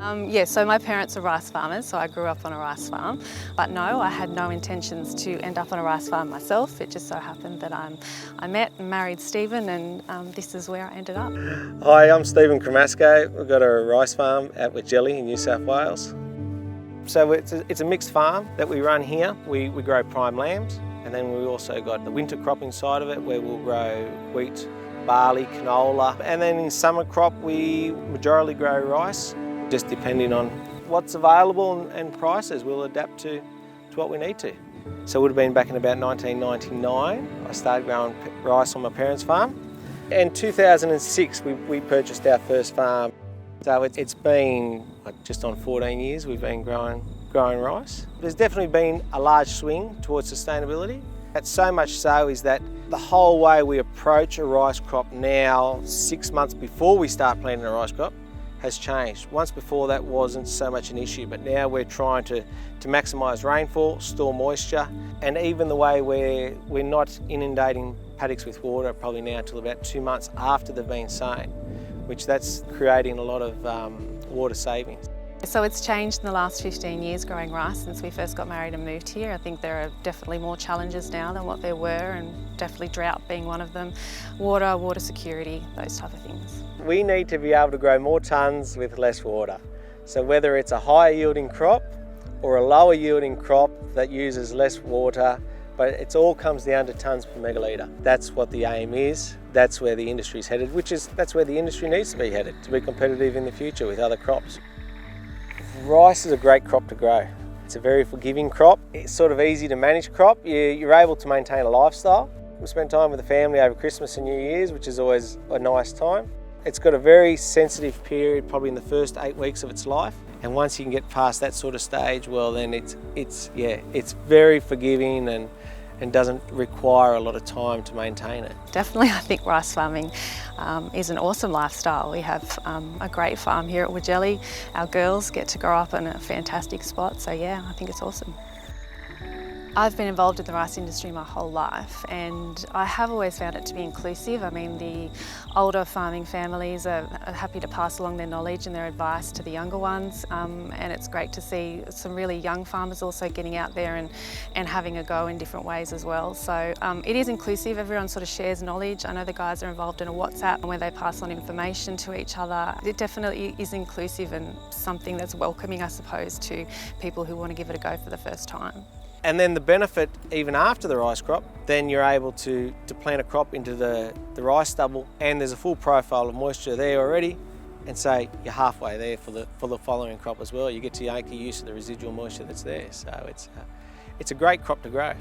Yeah, so my parents are rice farmers, so I grew up on a rice farm. But no, I had no intentions to end up on a rice farm myself. It just so happened that I met and married Stephen, and this is where I ended up. Hi, I'm Stephen Cremasco. We've got a rice farm out with Jelly in New South Wales. So it's a mixed farm that we run here. We grow prime lambs, and then we also got the winter cropping side of it where we'll grow wheat, barley, canola, and then in summer crop we majority grow rice. Just depending on what's available and prices, we'll adapt to what we need to. So it would have been back in about 1999. I started growing rice on my parents' farm. In 2006, we purchased our first farm. So it's been just on 14 years we've been growing rice. There's definitely been a large swing towards sustainability. That's so much so is that the whole way we approach a rice crop now, 6 months before we start planting a rice crop, has changed. Once before that wasn't so much an issue, but now we're trying to maximise rainfall, store moisture, and even the way we're not inundating paddocks with water probably now until about 2 months after they've been sown, which that's creating a lot of water savings. So it's changed in the last 15 years growing rice since we first got married and moved here. I think there are definitely more challenges now than what there were, and definitely drought being one of them. Water security, those type of things. We need to be able to grow more tonnes with less water. So whether it's a higher yielding crop or a lower yielding crop that uses less water, but it all comes down to tonnes per megalitre. That's what the aim is. That's where the industry's headed, that's where the industry needs to be headed to be competitive in the future with other crops. Rice is a great crop to grow. It's a very forgiving crop. It's sort of easy to manage crop. You're able to maintain a lifestyle. We spend time with the family over Christmas and New Year's, which is always a nice time. It's got a very sensitive period, probably in the first 8 weeks of its life. And once you can get past that sort of stage, well then it's very forgiving and doesn't require a lot of time to maintain it. Definitely, I think rice farming is an awesome lifestyle. We have a great farm here at Wajelli. Our girls get to grow up in a fantastic spot, so yeah, I think it's awesome. I've been involved in the rice industry my whole life, and I have always found it to be inclusive. I mean, the older farming families are happy to pass along their knowledge and their advice to the younger ones, and it's great to see some really young farmers also getting out there and having a go in different ways as well. So it is inclusive, everyone sort of shares knowledge. I know the guys are involved in a WhatsApp where they pass on information to each other. It definitely is inclusive and something that's welcoming, I suppose, to people who want to give it a go for the first time. And then the benefit, even after the rice crop, then you're able to plant a crop into the rice stubble, and there's a full profile of moisture there already, and say you're halfway there for the following crop as well. You get to make use of the residual moisture that's there. So it's a great crop to grow.